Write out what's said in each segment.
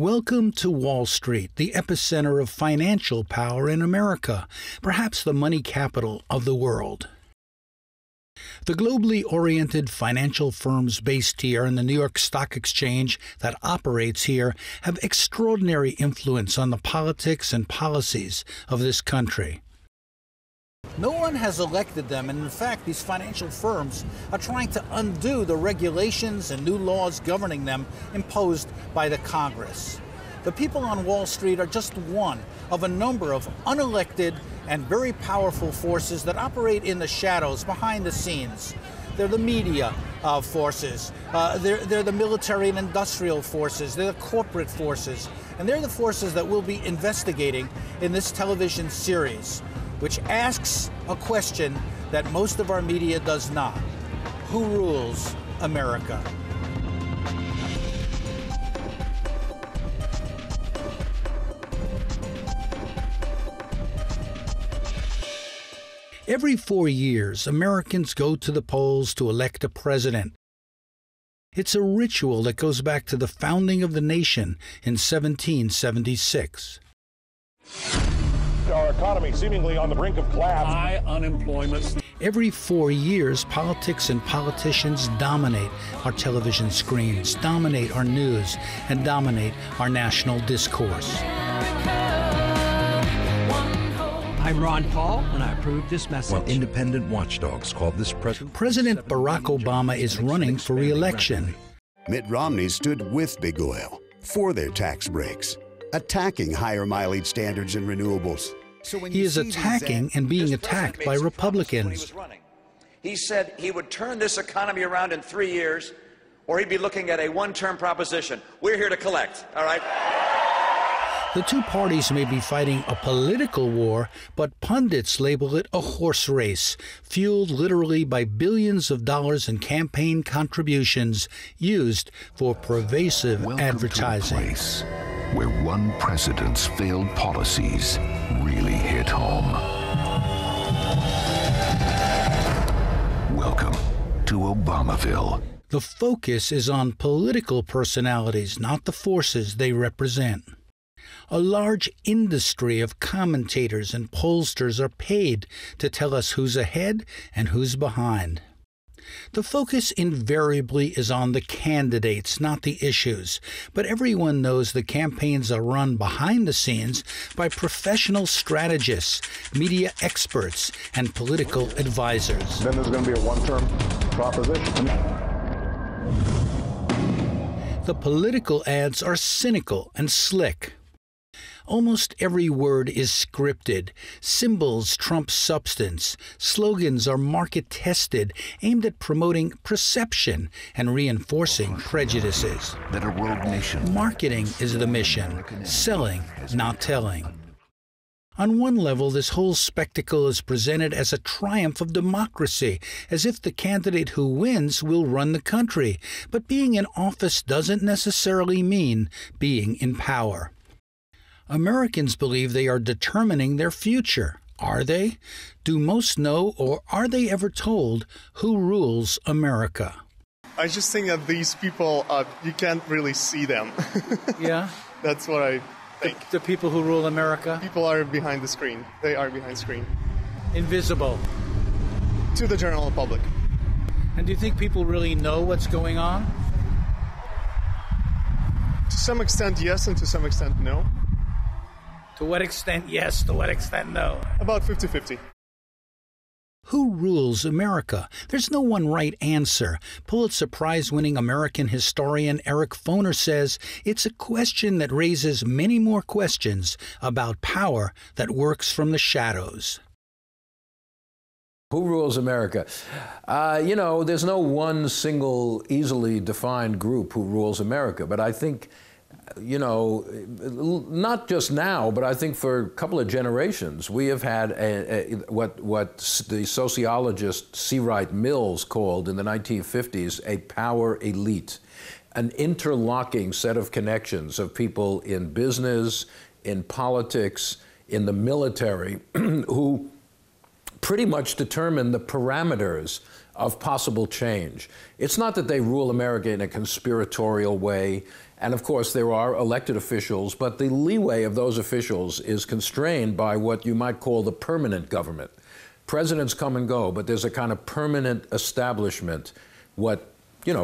Welcome to Wall Street, the epicenter of financial power in America, perhaps the money capital of the world. The globally oriented financial firms based here in the New York Stock Exchange that operates here have extraordinary influence on the politics and policies of this country. No one has elected them, and in fact, these financial firms are trying to undo the regulations and new laws governing them imposed by the Congress. The people on Wall Street are just one of a number of unelected and very powerful forces that operate in the shadows, behind the scenes. They're the media forces, they're the military and industrial forces, they're the corporate forces, and they're the forces that we'll be investigating in this television series, which asks a question that most of our media does not. Who rules America? Every 4 years, Americans go to the polls to elect a president. It's a ritual that goes back to the founding of the nation in 1776. Our economy seemingly on the brink of collapse. High unemployment. Every 4 years, politics and politicians dominate our television screens, dominate our news, and dominate our national discourse. I'm Ron Paul, and I approve this message. While independent watchdogs call this president... President Barack Obama is running for re-election. Mitt Romney stood with Big Oil for their tax breaks, attacking higher mileage standards and renewables. So he is attacking and being attacked by Republicans. He said he would turn this economy around in 3 years, or he'd be looking at a one-term proposition. We're here to collect, all right? The two parties may be fighting a political war, but pundits label it a horse race, fueled literally by billions of dollars in campaign contributions used for pervasive advertising. To a place where one president's failed policies really hit home. Welcome to Obamaville. The focus is on political personalities, not the forces they represent. A large industry of commentators and pollsters are paid to tell us who's ahead and who's behind. The focus invariably is on the candidates, not the issues, but everyone knows the campaigns are run behind the scenes by professional strategists, media experts, and political advisors. Then there's going to be a one-term proposition. The political ads are cynical and slick. Almost every word is scripted. Symbols trump substance. Slogans are market-tested, aimed at promoting perception and reinforcing prejudices. That a rogue nation. Marketing is the mission, selling, not telling. On one level, this whole spectacle is presented as a triumph of democracy, as if the candidate who wins will run the country. But being in office doesn't necessarily mean being in power. Americans believe they are determining their future. Are they? Do most know, or are they ever told, who rules America? I just think that these people, you can't really see them. Yeah? That's what I think. The people who rule America? People are behind the screen. They are behind the screen. Invisible. To the general public. And do you think people really know what's going on? To some extent, yes, and to some extent, no. To what extent yes, to what extent no? About 50-50. Who rules America? There's no one right answer. Pulitzer Prize-winning American historian Eric Foner says it's a question that raises many more questions about power that works from the shadows. Who rules America? There's no one single, easily defined group who rules America, but I think not just now, but I think for a couple of generations, we have had what the sociologist C. Wright Mills called in the 1950s a power elite, an interlocking set of connections of people in business, in politics, in the military, who pretty much determine the parameters of possible change. It's not that they rule America in a conspiratorial way And of course, there are elected officials, but the leeway of those officials is constrained by what you might call the permanent government. Presidents come and go, but there's a kind of permanent establishment, what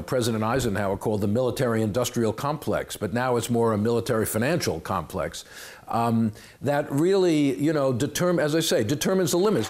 President Eisenhower called the military-industrial complex, but now it's more a military-financial complex that really, determines the limits.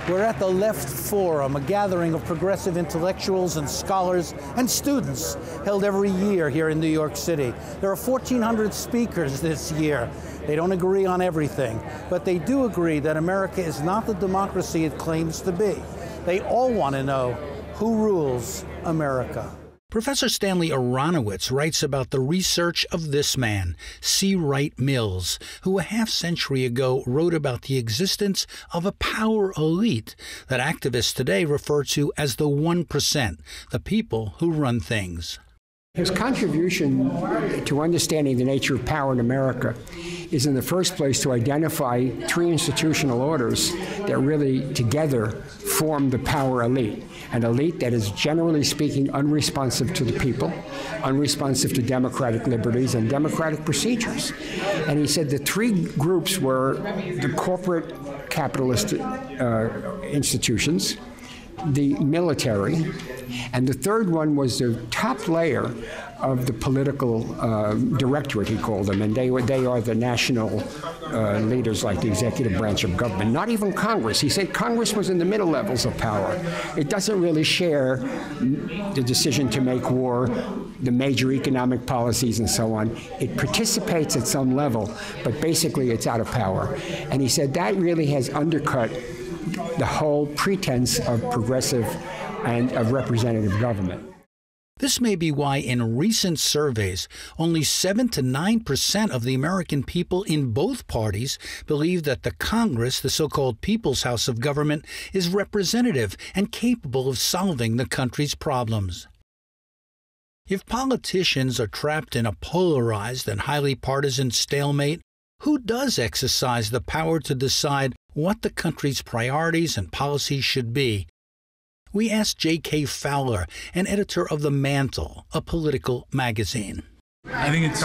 We're at the Left Forum, a gathering of progressive intellectuals and scholars and students held every year here in New York City. There are 1,400 speakers this year. They don't agree on everything, but they do agree that America is not the democracy it claims to be. They all want to know who rules America. Professor Stanley Aronowitz writes about the research of this man, C. Wright Mills, who a half-century ago wrote about the existence of a power elite that activists today refer to as the 1%, the people who run things. His contribution to understanding the nature of power in America is, in the first place, to identify three institutional orders that really together form the power elite. An elite that is, generally speaking, unresponsive to the people, unresponsive to democratic liberties and democratic procedures. And he said the three groups were the corporate capitalist institutions, the military, and the third one was the top layer of the political directorate, he called them, and they are the national leaders like the executive branch of government, not even Congress. He said Congress was in the middle levels of power. It doesn't really share the decision to make war, the major economic policies and so on. It participates at some level, but basically it's out of power. And he said that really has undercut the whole pretense of progressive and of representative government. This may be why in recent surveys, only 7 to 9% of the American people in both parties believe that the Congress, the so-called People's House of Government, is representative and capable of solving the country's problems. If politicians are trapped in a polarized and highly partisan stalemate, who does exercise the power to decide what the country's priorities and policies should be? We asked J.K. Fowler, an editor of The Mantle, a political magazine. I think it's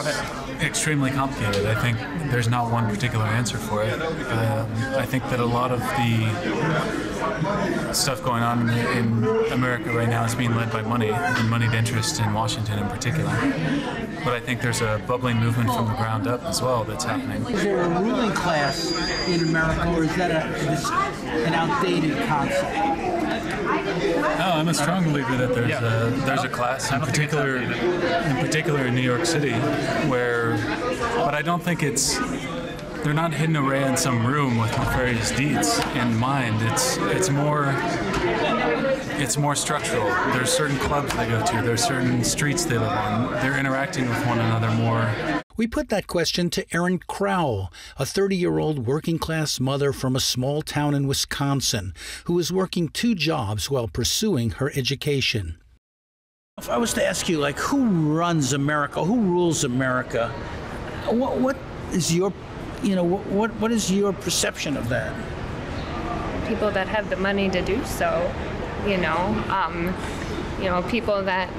extremely complicated. I think there's not one particular answer for it. I think that a lot of the stuff going on in America right now is being led by money and moneyed interest in Washington in particular. But I think there's a bubbling movement from the ground up as well that's happening. Is there a ruling class in America, or is that an outdated concept? No, I'm a strong believer that there's a class in particular in New York City but I don't think they're not hidden away in some room with nefarious deeds in mind. It's more structural. There's certain clubs they go to, there's certain streets they live on. They're interacting with one another more. We put that question to Erin Crowell, a 30-year-old working-class mother from a small town in Wisconsin who is working 2 jobs while pursuing her education. If I was to ask you, who runs America, who rules America, what is your, what is your perception of that? People that have the money to do so, people that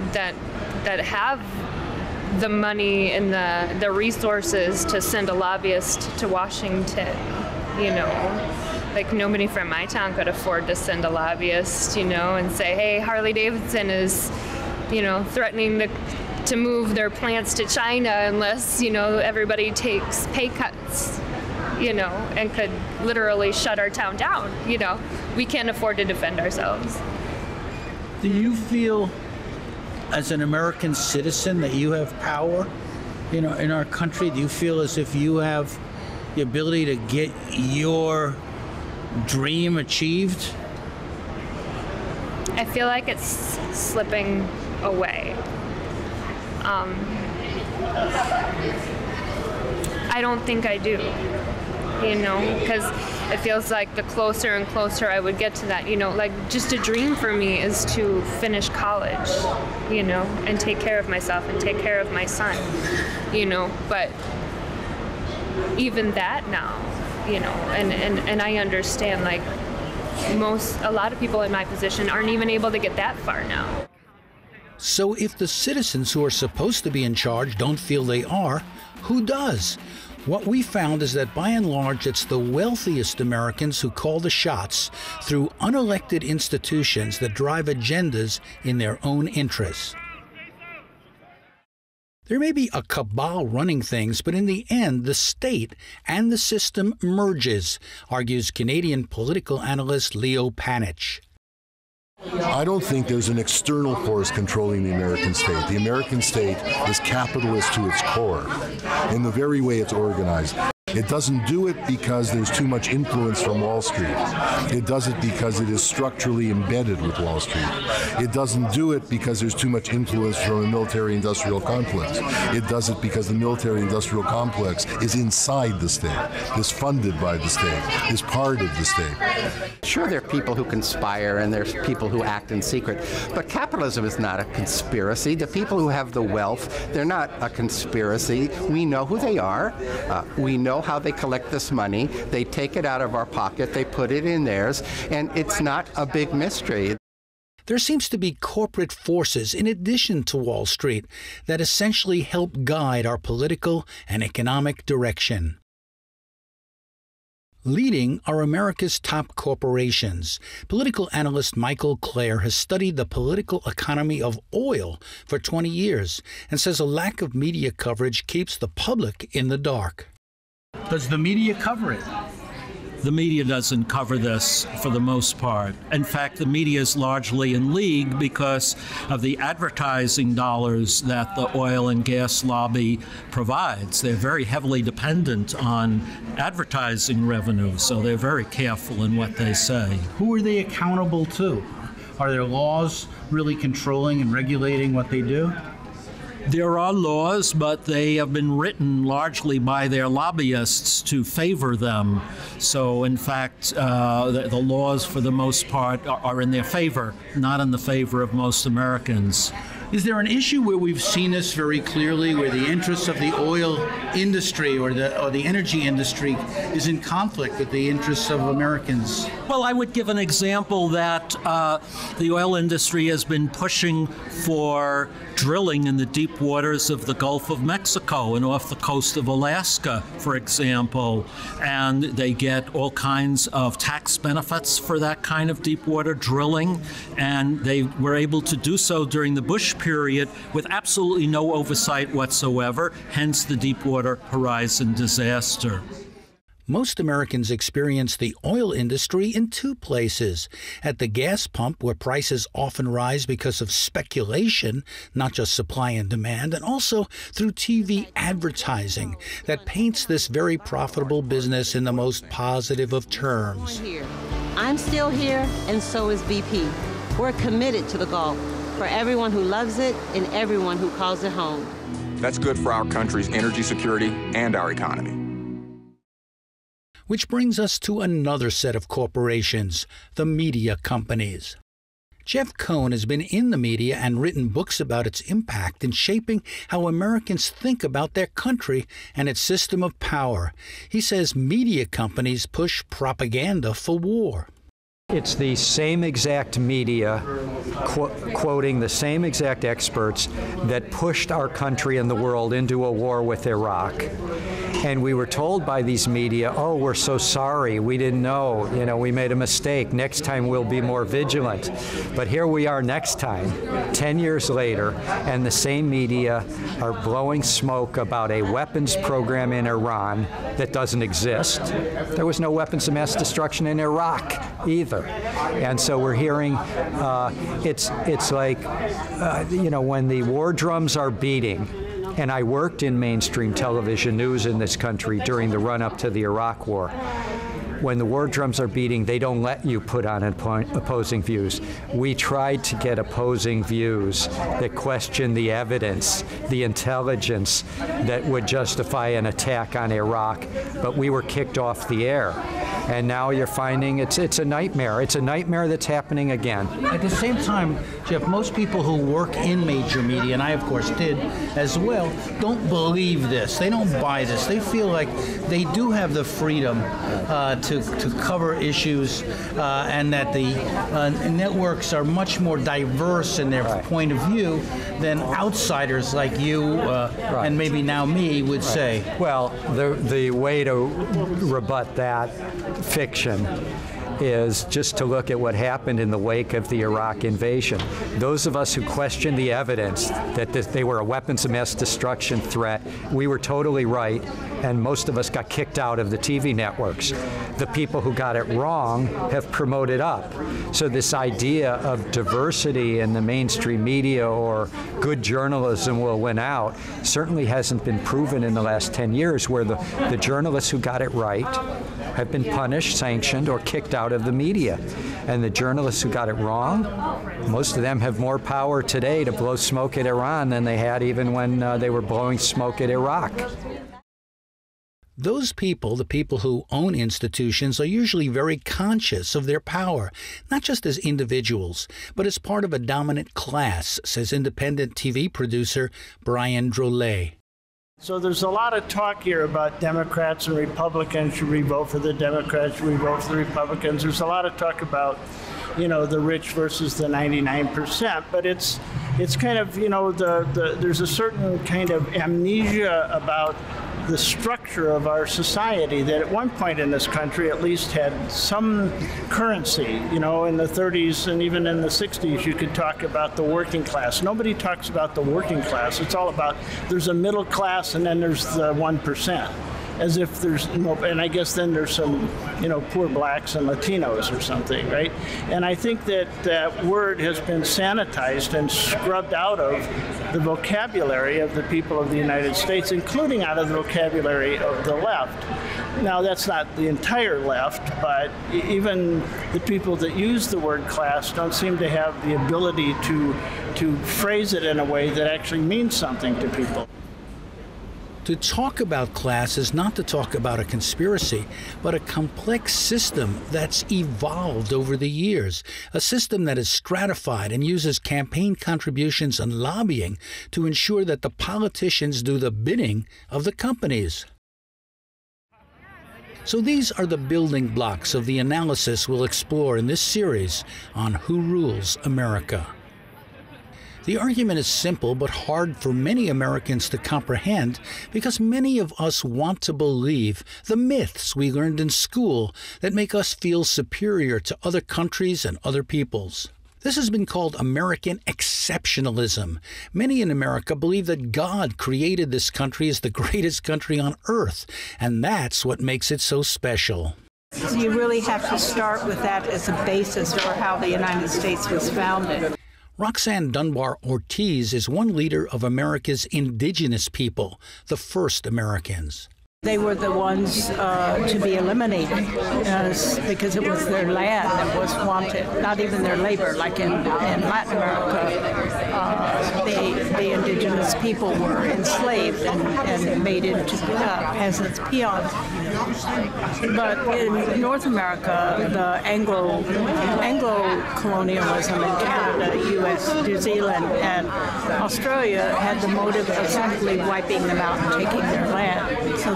have the money and the resources to send a lobbyist to Washington, nobody from my town could afford to send a lobbyist, and say, hey, Harley Davidson is, threatening to move their plants to China unless, everybody takes pay cuts, and could literally shut our town down, We can't afford to defend ourselves. Do you feel, as an American citizen, that you have power, in our country? Do you feel as if you have the ability to get your dream achieved? I feel like it's slipping away. I don't think I do, because it feels like the closer and closer I would get to that, just a dream for me is to finish college, and take care of myself and take care of my son, but even that now, and I understand, a lot of people in my position aren't even able to get that far now. So if the citizens who are supposed to be in charge don't feel they are, who does? What we found is that by and large, it's the wealthiest Americans who call the shots through unelected institutions that drive agendas in their own interests. There may be a cabal running things, but in the end, the state and the system merges, argues Canadian political analyst Leo Panitch. I don't think there's an external force controlling the American state. The American state is capitalist to its core in the very way it's organized. It doesn't do it because there's too much influence from Wall Street. It does it because it is structurally embedded with Wall Street. It doesn't do it because there's too much influence from a military-industrial complex. It does it because the military-industrial complex is inside the state, is funded by the state, is part of the state. Sure, there are people who conspire and there's people who act in secret, but capitalism is not a conspiracy. The people who have the wealth, they're not a conspiracy. We know who they are. We know how they collect this money. They take it out of our pocket, they put it in theirs, and it's not a big mystery. There seems to be corporate forces in addition to Wall Street that essentially help guide our political and economic direction. Leading are America's top corporations. Political analyst Michael Clare has studied the political economy of oil for 20 years and says a lack of media coverage keeps the public in the dark. Does the media cover it? The media doesn't cover this for the most part. In fact, the media is largely in league because of the advertising dollars that the oil and gas lobby provides. They're very heavily dependent on advertising revenue, so they're very careful in what they say. Who are they accountable to? Are there laws really controlling and regulating what they do? There are laws, but they have been written largely by their lobbyists to favor them. So, in fact, the laws, for the most part, are in their favor, not in the favor of most Americans. Is there an issue where we've seen this very clearly, where the interests of the oil industry or the energy industry is in conflict with the interests of Americans? Well, I would give an example that the oil industry has been pushing for drilling in the deep waters of the Gulf of Mexico and off the coast of Alaska, for example. And they get all kinds of tax benefits for that kind of deep water drilling. And they were able to do so during the Bush period with absolutely no oversight whatsoever, hence the Deepwater Horizon disaster. Most Americans experience the oil industry in two places: at the gas pump, where prices often rise because of speculation, not just supply and demand, and also through TV advertising that paints this very profitable business in the most positive of terms. I'm still here, and so is BP. We're committed to the Gulf for everyone who loves it and everyone who calls it home. That's good for our country's energy security and our economy. Which brings us to another set of corporations, the media companies. Jeff Cohn has been in the media and written books about its impact in shaping how Americans think about their country and its system of power. He says media companies push propaganda for war. It's the same exact media quoting the same exact experts that pushed our country and the world into a war with Iraq. And we were told by these media, oh, we're so sorry, we didn't know, we made a mistake, next time we'll be more vigilant. But here we are next time, 10 years later, and the same media are blowing smoke about a weapons program in Iran that doesn't exist. There was no weapons of mass destruction in Iraq either. And so we're hearing, it's like, when the war drums are beating. And I worked in mainstream television news in this country during the run-up to the Iraq War. When the war drums are beating, they don't let you put on opposing views. We tried to get opposing views that question the evidence, the intelligence that would justify an attack on Iraq, but we were kicked off the air. And now you're finding it's a nightmare. It's a nightmare that's happening again. At the same time, Jeff, most people who work in major media, and I of course did as well, don't believe this. They don't buy this. They feel like they do have the freedom to cover issues and that the networks are much more diverse in their point of view than outsiders like you and maybe now me would say. Well, the way to rebut that fiction is just to look at what happened in the wake of the Iraq invasion. Those of us who questioned the evidence that they were a weapons of mass destruction threat, we were totally right, and most of us got kicked out of the TV networks. The people who got it wrong have promoted up. So this idea of diversity in the mainstream media or good journalism will win out certainly hasn't been proven in the last 10 years, where the journalists who got it right have been punished, sanctioned, or kicked out of the media. And the journalists who got it wrong, most of them have more power today to blow smoke at Iran than they had even when they were blowing smoke at Iraq. Those people, the people who own institutions, are usually very conscious of their power, not just as individuals, but as part of a dominant class, says independent TV producer Brian Drolet. So there's a lot of talk here about Democrats and Republicans. Should we vote for the Democrats? Should we vote for the Republicans? There's a lot of talk about, the rich versus the 99%. But it's kind of, there's a certain kind of amnesia about the structure of our society that at one point in this country at least had some currency. In the 30s and even in the 60s, you could talk about the working class. Nobody talks about the working class. It's all about there's a middle class and then there's the 1%. As if there's no, and I guess then there's some, poor blacks and Latinos or something, right? And I think that word has been sanitized and scrubbed out of the vocabulary of the people of the United States, including out of the vocabulary of the left. Now, that's not the entire left, but even the people that use the word class don't seem to have the ability to phrase it in a way that actually means something to people. To talk about class is not to talk about a conspiracy, but a complex system that's evolved over the years, a system that is stratified and uses campaign contributions and lobbying to ensure that the politicians do the bidding of the companies. So these are the building blocks of the analysis we'll explore in this series on Who Rules America. The argument is simple but hard for many Americans to comprehend because many of us want to believe the myths we learned in school that make us feel superior to other countries and other peoples. This has been called American exceptionalism. Many in America believe that God created this country as the greatest country on earth, and that's what makes it so special. So you really have to start with that as a basis for how the United States was founded. Roxanne Dunbar Ortiz is one leader of America's indigenous people, the first Americans. They were the ones to be eliminated because it was their land that was wanted, not even their labor. Like in Latin America, the indigenous people were enslaved and made into peasants, peons. But in North America, the Anglo-colonialism in Canada, U.S., New Zealand, and Australia had the motive of simply wiping them out and taking their land. So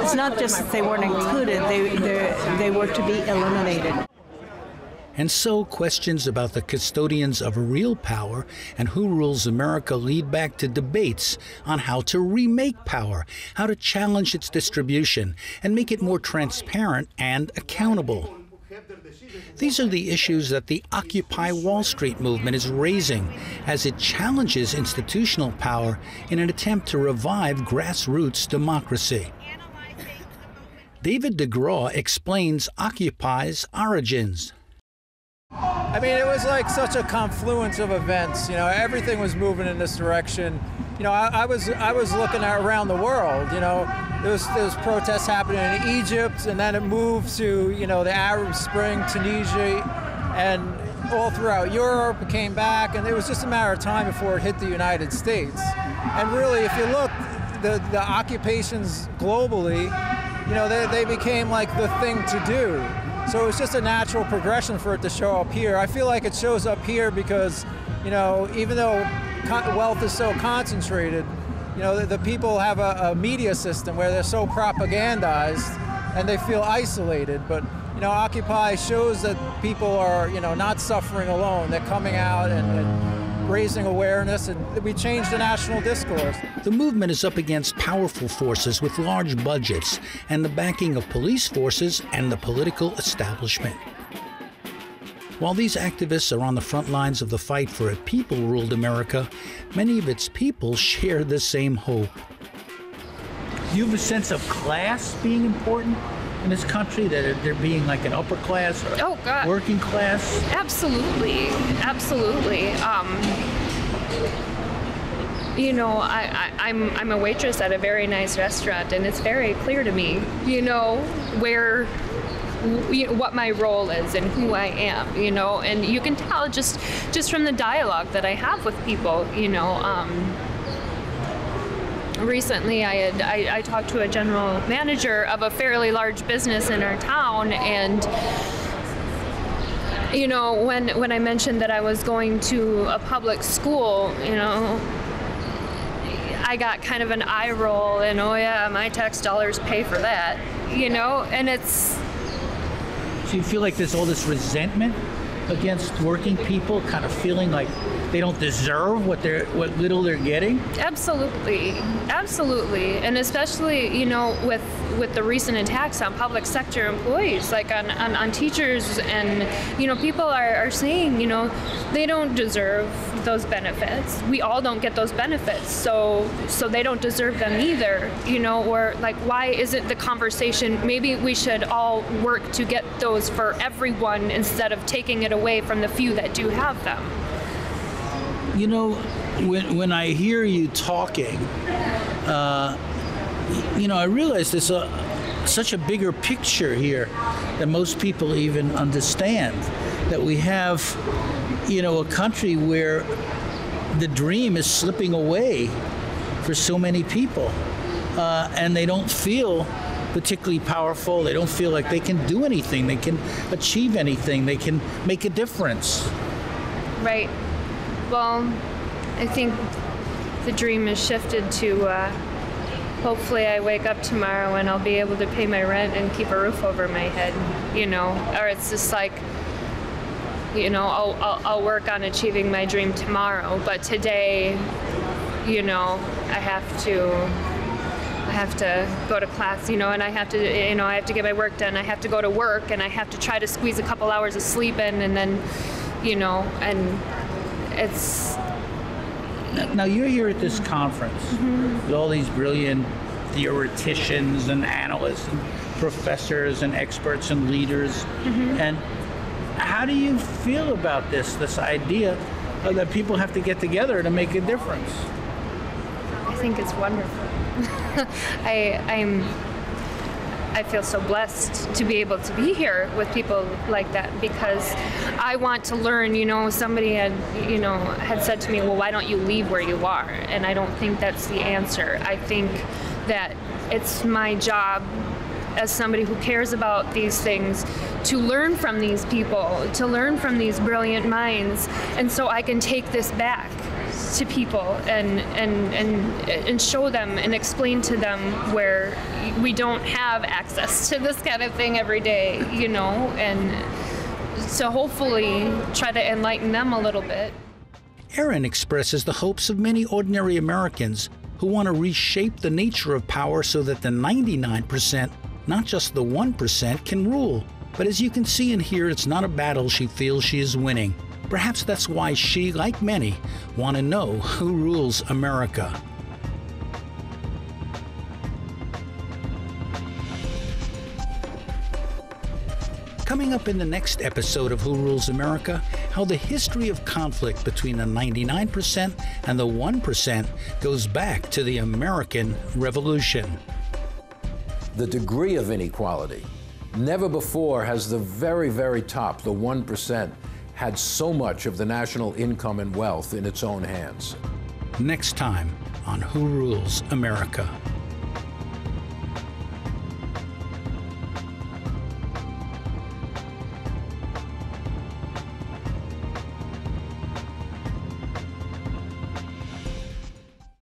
it's not just that they weren't included, they were to be eliminated. And so questions about the custodians of real power and who rules America lead back to debates on how to remake power, how to challenge its distribution, and make it more transparent and accountable. These are the issues that the Occupy Wall Street movement is raising as it challenges institutional power in an attempt to revive grassroots democracy. David DeGraw explains Occupy's origins. I mean, it was like such a confluence of events. Everything was moving in this direction. I was looking around the world. There was protests happening in Egypt, and then it moved to the Arab Spring, Tunisia, and all throughout Europe. It came back, and it was just a matter of time before it hit the United States. And really, if you look, the occupations globally you know, they became like the thing to do. So it was just a natural progression for it to show up here. I feel like it shows up here because, you know, even though wealth is so concentrated, you know, the people have a media system where they're so propagandized and they feel isolated. But, you know, Occupy shows that people are, you know, not suffering alone. They're coming out and raising awareness, and we changed the national discourse. The movement is up against powerful forces with large budgets and the backing of police forces and the political establishment. While these activists are on the front lines of the fight for a people-ruled America, many of its people share the same hope. Do you have a sense of class being important in this country, that there being like an upper class or working class? Absolutely, absolutely. You know, I'm a waitress at a very nice restaurant, and it's very clear to me, you know, what my role is and who I am, you know, and you can tell just from the dialogue that I have with people, you know. Recently, I talked to a general manager of a fairly large business in our town, and you know, when I mentioned that I was going to a public school, you know, I got kind of an eye roll, and oh yeah, my tax dollars pay for that, you know, and it's. So you feel like there's all this resentment against working people, kind of feeling like they don't deserve what little they're getting? Absolutely, absolutely, and especially, you know, with the recent attacks on public sector employees, like on teachers, and you know, people are saying, you know, they don't deserve those benefits. We all don't get those benefits, so they don't deserve them either, you know, or like, why isn't the conversation, maybe we should all work to get those for everyone instead of taking it away from the few that do have them. You know, when I hear you talking, you know, I realize there's such a bigger picture here than most people even understand. That we have, you know, a country where the dream is slipping away for so many people, and they don't feel particularly powerful. They don't feel like they can do anything. They can achieve anything. They can make a difference. Right. Well, I think the dream is shifted to hopefully I wake up tomorrow and I'll be able to pay my rent and keep a roof over my head, you know, or it's just like, you know, I'll work on achieving my dream tomorrow, but today, you know, I have to go to class, you know, and I have to, you know, I have to get my work done. I have to go to work, and I have to try to squeeze a couple hours of sleep in, and then, you know, and it's. Now you're here at this conference with all these brilliant theoreticians and analysts and professors and experts and leaders, and how do you feel about this idea that people have to get together to make a difference? I think it's wonderful. I feel so blessed to be able to be here with people like that, because I want to learn. You know, somebody had said to me, well, why don't you leave where you are? And I don't think that's the answer. I think that it's my job as somebody who cares about these things to learn from these people, to learn from these brilliant minds, and so I can take this back to people and show them and explain to them where we don't have access to this kind of thing every day, you know, and so hopefully try to enlighten them a little bit. Erin expresses the hopes of many ordinary Americans who want to reshape the nature of power so that the 99%, not just the 1%, can rule. But as you can see and hear, it's not a battle she feels she is winning. Perhaps that's why she, like many, want to know who rules America. Coming up in the next episode of Who Rules America, how the history of conflict between the 99% and the 1% goes back to the American Revolution. The degree of inequality. Never before has the very, very top, the 1%, had so much of the national income and wealth in its own hands. Next time on Who Rules America.